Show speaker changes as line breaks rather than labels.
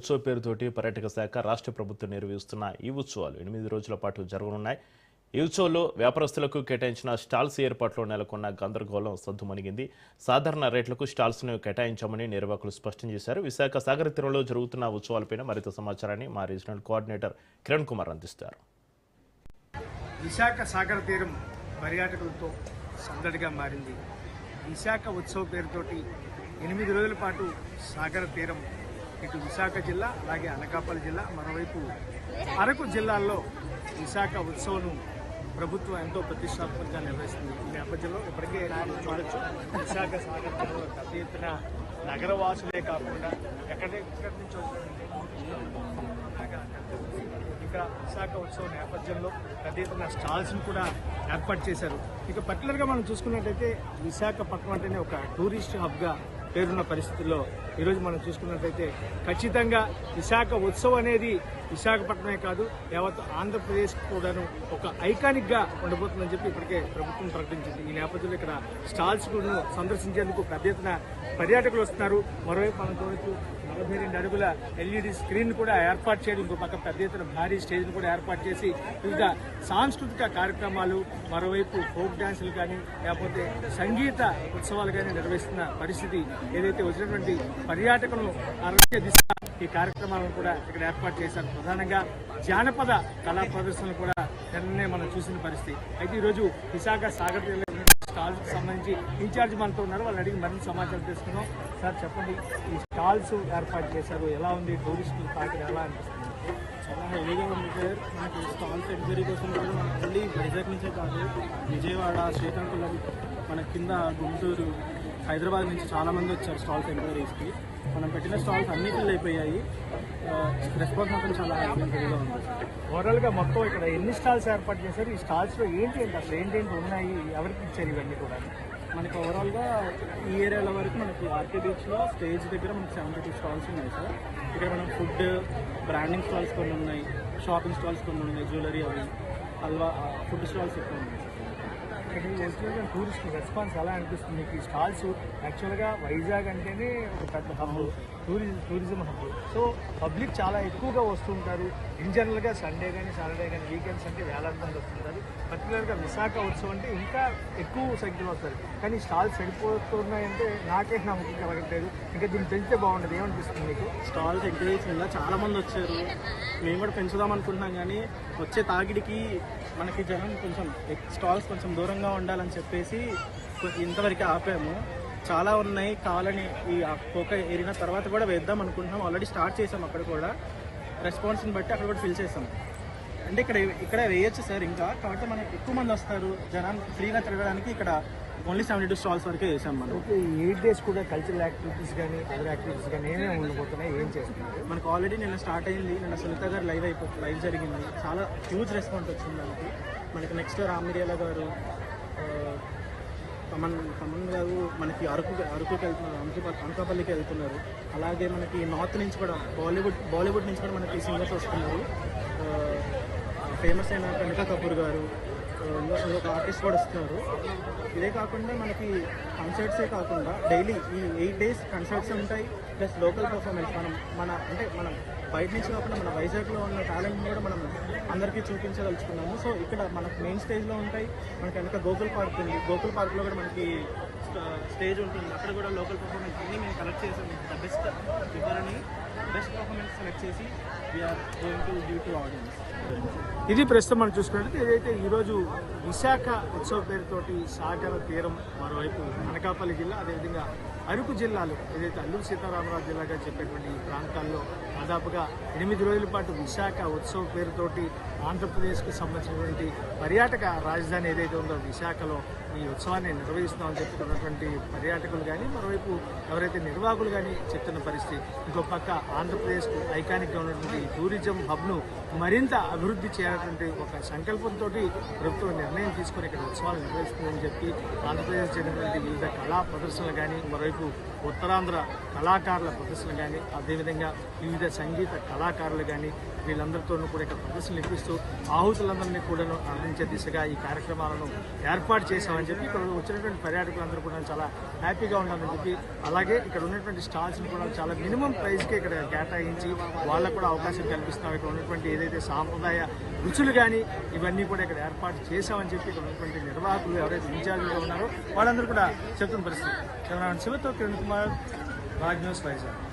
ఉత్సవ పేరుతోటి పర్యాటక శాఖ రాష్ట్ర ప్రభుత్వం నిర్వహిస్తున్న ఈ ఉత్సవాలు 8 రోజుల పాటు జరగనున్నాయి. ఈ ఉత్సవంలో వ్యాపారస్తులకు కేటాయించిన స్టాల్స్ ఏర్పాట్లో నెలకొన్న గందరగోళం సద్దుమణిగింది. సాధారణ రేట్లకు స్టాల్స్ను కేటాయించామని నిర్వాహకులు స్పష్టం చేశారు. విశాఖ సాగర తీరంలో జరుగుతున్న ఉత్సవాలపై మరింత సమాచారాన్ని మా రీజనల్ కోఆర్డినేటర్ కిరణ్ కుమార్ అందిస్తారు.
విశాఖ సాగర తీరం పర్యాటకులతో సందడిగా మారింది. విశాఖ ఉత్సవ పేరుతోటి 8 రోజుల పాటు సాగర తీరం ఇటు విశాఖ జిల్లా అలాగే అనకాపల్లి జిల్లా మరోవైపు అరకు జిల్లాల్లో విశాఖ ఉత్సవం ప్రభుత్వం ఎంతో ప్రతిష్టాత్మకంగా నిర్వహిస్తుంది. ఈ నేపథ్యంలో ఇప్పటికే చూడొచ్చు విశాఖ సాగర తీరంలో పెద్ద ఎత్తున నగరవాసులే కాకుండా ఎక్కడి నుంచో ఇక విశాఖ ఉత్సవం నేపథ్యంలో పెద్ద ఎత్తున స్టాల్స్ను కూడా ఏర్పాటు చేశారు. ఇక పర్టికులర్గా మనం చూసుకున్నట్టయితే విశాఖపట్నం అంటేనే ఒక టూరిస్ట్ హబ్గా పేరున్న పరిస్థితుల్లో ఈరోజు మనం చూసుకున్నట్లయితే ఖచ్చితంగా విశాఖ ఉత్సవం అనేది విశాఖపట్నమే కాదు యావత్ ఆంధ్రప్రదేశ్ కూడాను ఒక ఐకానిక్గా ఉండబోతుందని చెప్పి ఇప్పటికే ప్రభుత్వం ప్రకటించింది. ఈ నేపథ్యంలో ఇక్కడ స్టాల్స్ కూడా సందర్శించేందుకు పెద్ద ఎత్తున పర్యాటకులు వస్తున్నారు. మరోవైపు మనం చూడొచ్చు 42 అడుగుల ఎల్ఈడి స్క్రీన్ కూడా ఏర్పాటు చేయడం, ఇంకో పక్క పెద్ద ఎత్తున భారీ స్టేజ్ను కూడా ఏర్పాటు చేసి వివిధ సాంస్కృతిక కార్యక్రమాలు, మరోవైపు ఫోక్ డ్యాన్సులు కానీ లేకపోతే సంగీత ఉత్సవాలు కానీ నిర్వహిస్తున్న పరిస్థితి ఏదైతే వచ్చినటువంటి పర్యాటకులను ఆరోగ్య దిశ ఈ కార్యక్రమాలను కూడా ఇక్కడ ఏర్పాటు చేశారు. ప్రధానంగా జానపద కళా ప్రదర్శనలు కూడా నిన్ననే మనం చూసిన పరిస్థితి. అయితే ఈరోజు విశాఖ సాగర్ స్టాల్స్కి సంబంధించి ఇన్ఛార్జ్ మనతో ఉన్నారు, వాళ్ళు అడిగి మరింత సమాచారం తెలుసుకున్నాం. సార్ చెప్పండి, ఈ స్టాల్స్ ఏర్పాటు చేశారు, ఎలా ఉంది, టూరిస్టులు తాకిడి ఎలా అనిపిస్తుంది?
చాలా హెవీగా ఉంది సార్. మనకి స్టాల్స్ ఎంక్వైరీ కోసం కూడా మనకు ఓన్లీ వైజాగ్ నుంచే కాదు, విజయవాడ, శ్రీకాకుళం, మన కింద గుంటూరు, హైదరాబాద్ నుంచి చాలామంది వచ్చారు స్టాల్స్ ఎంక్వైరీస్కి. మనం పెట్టిన స్టాల్స్ అన్ని ఫిల్ అయిపోయాయి. రెస్పాన్స్ మాత్రం చాలా హెవీగా ఉంది.
ఓవరాల్గా మొత్తం ఇక్కడ ఎన్ని స్టాల్స్ ఏర్పాటు చేశారు? ఈ స్టాల్స్లో ఏంటి అసలు ఏంటేంటి ఉన్నాయి, ఎవరికి ఇచ్చారు ఇవన్నీ కూడా?
మనకి ఓవరాల్గా ఈ ఏరియాల వరకు మనకి ఆర్కే బీచ్లో స్టేజ్ దగ్గర మనకి 72 స్టాల్స్ ఉన్నాయి సార్. ఇక్కడ మనం ఫుడ్, బ్రాండింగ్ స్టాల్స్ కొన్ని ఉన్నాయి, షాపింగ్ స్టాల్స్ కొన్ని ఉన్నాయి, జ్యువెలరీ, అవి హల్వా, ఫుడ్ స్టాల్స్ ఎక్కువ ఉన్నాయి.
ఇక్కడ టూరిస్ట్ రెస్పాన్స్ ఎలా అనిపిస్తుంది మీకు? ఈ స్టాల్స్ యాక్చువల్గా వైజాగ్ అంటేనే ఒక పెద్ద hub, tourism hub. So public చాలా ఎక్కువగా వస్తుంటారు. ఇన్ జనరల్గా సండే కానీ సాటర్డే కానీ వీకెండ్స్ అంటే వేలాది మంది వస్తుంటారు. పర్టికులర్గా విశాఖ ఉత్సవం అంటే ఇంకా ఎక్కువ సంఖ్యలో వస్తారు. కానీ స్టాల్స్ సరిపోతున్నాయంటే నాకే నమ్మకం కలగట్లేదు. ఇంకా దీన్ని పెంచితే బాగుంటుంది, ఏమనిపిస్తుంది మీకు?
స్టాల్స్ ఎంకరేజ్ వల్ల చాలామంది వచ్చారు. మేము కూడా పెంచుదాం అనుకుంటున్నాం, కానీ వచ్చే తాగిడికి మనకి జనం కొంచెం స్టాల్స్ కొంచెం దూరంగా ఉండాలని చెప్పేసి ఇంతవరకు ఆపాము. చాలా ఉన్నాయి, కావాలని ఈ పోక ఏరిన తర్వాత కూడా వేద్దాం అనుకుంటున్నాం. ఆల్రెడీ స్టార్ట్ చేసాం, అక్కడ కూడా రెస్పాన్స్ని బట్టి అక్కడ కూడా ఫిల్ చేసాం. అంటే ఇక్కడ వేయచ్చు సార్ ఇంకా, కాబట్టి మనకి ఎక్కువ మంది వస్తారు, జనాన్ని ఫ్రీగా తిరగడానికి ఇక్కడ ఓన్లీ 72 స్టాల్స్ వరకే వేసాం మనం.
ఓకే, 8 days కూడా కల్చరల్ యాక్టివిటీస్ కానీ అదర్ యాక్టివిటీస్ కానీ ఏమేమి ఉండబోతున్నాయి, ఏం చేస్తున్నారు?
మనకు ఆల్రెడీ నిన్న స్టార్ట్ అయింది. నిన్న సునీత గారు లైవ్ జరిగింది. చాలా హ్యూజ్ రెస్పాన్స్ వచ్చింది దానికి. మనకి నెక్స్ట్ రామిరియాల గారు, తమన్ గారు మనకి అరకుకి వెళ్తున్నారు, అనకాపల్లికి వెళ్తున్నారు. అలాగే మనకి నార్త్ నుంచి కూడా బాలీవుడ్ నుంచి కూడా మనకి సింగర్స్ వస్తున్నారు. ఫేమస్ అయిన కనికా కపూర్ గారు, ఒక ఆర్టిస్ట్ కూడా వస్తున్నారు. ఇదే కాకుండా మనకి కన్సర్ట్సే కాకుండా డైలీ ఈ 8 days కన్సర్ట్స్ ఉంటాయి, ప్లస్ లోకల్ పర్ఫార్మెన్స్. మనం బయట నుంచి కాకుండా మన వైజాగ్లో ఉన్న టాలెంట్ని కూడా మనం అందరికీ చూపించదలుచుకున్నాము. సో ఇక్కడ మనకు మెయిన్ స్టేజ్లో ఉంటాయి. మనకి వెనక గోకుల్ పార్క్ ఉంది, గోకుల్ పార్క్లో కూడా మనకి స్టేజ్ ఉంటుంది. అక్కడ కూడా లోకల్ పర్ఫార్మెన్స్ అన్ని మేము కలెక్ట్ చేసాము. బెస్ట్ ఇవ్వాలని బెస్ట్ పర్ఫార్మెన్స్ సెలెక్ట్ చేసి we are going to give to audience.
ఇది ప్రస్తుతం మనం చూసుకున్నట్లయితే ఏదైతే ఈరోజు విశాఖ ఉత్సవ పేరుతోటి సాగర తీరం, మరోవైపు అనకాపల్లి జిల్లా, అదేవిధంగా అరకు జిల్లాలో ఏదైతే అల్లూరు సీతారామరాజు జిల్లాగా చెప్పేటువంటి ఈ ప్రాంతాల్లో దాదాపుగా 8 రోజుల పాటు విశాఖ ఉత్సవ పేరుతోటి ఆంధ్రప్రదేశ్కి సంబంధించినటువంటి పర్యాటక రాజధాని ఏదైతే ఉందో విశాఖలో ఈ ఉత్సవాన్ని నిర్వహిస్తున్నామని చెప్తున్నటువంటి పర్యాటకులు కానీ, మరోవైపు ఎవరైతే నిర్వాహకులు కానీ చెప్తున్న పరిస్థితి. ఇంకో పక్క ఆంధ్రప్రదేశ్కు ఐకానిక్గా ఉన్నటువంటి టూరిజం హబ్ను మరింత అభివృద్ధి చేయాలన్నటువంటి ఒక సంకల్పంతో ప్రభుత్వం నిర్ణయం తీసుకొని ఇక్కడ ఉత్సవాలు నిర్వహిస్తుందని చెప్పి ఆంధ్రప్రదేశ్ చెందినటువంటి వివిధ కళా ప్రదర్శనలు కానీ, మరోవైపు ఉత్తరాంధ్ర కళాకారుల ప్రదర్శనలు కానీ, అదేవిధంగా వివిధ సంగీత కళాకారులు కానీ వీళ్ళందరితోనూ కూడా ఇక్కడ ప్రదర్శనలు ఇప్పిస్తూ ఆహుతులందరినీ కూడా అందించే దిశగా ఈ కార్యక్రమాలను ఏర్పాటు చేశామని చేసామని చెప్పి ఇక్కడ వచ్చినటువంటి పర్యాటకులందరూ కూడా చాలా హ్యాపీగా ఉండాలని చెప్పి, అలాగే ఇక్కడ ఉన్నటువంటి స్టాల్స్ని కూడా చాలా మినిమం ప్రైస్కి ఇక్కడ కేటాయించి వాళ్ళకు కూడా అవకాశం కల్పిస్తున్నాం. ఇక్కడ ఉన్నటువంటి ఏదైతే సాంప్రదాయ రుచులు కానీ ఇవన్నీ కూడా ఇక్కడ ఏర్పాటు చేశామని చెప్పి ఇక్కడ ఉన్నటువంటి నిర్వాహకులు ఎవరైతే ఇన్ఛార్జ్గా ఉన్నారో వాళ్ళందరూ కూడా చెప్తున్న పరిస్థితి. కెమెరామెన్ శివతో కిరణ్ కుమార్, రాజ్ న్యూస్ వైజాగ్.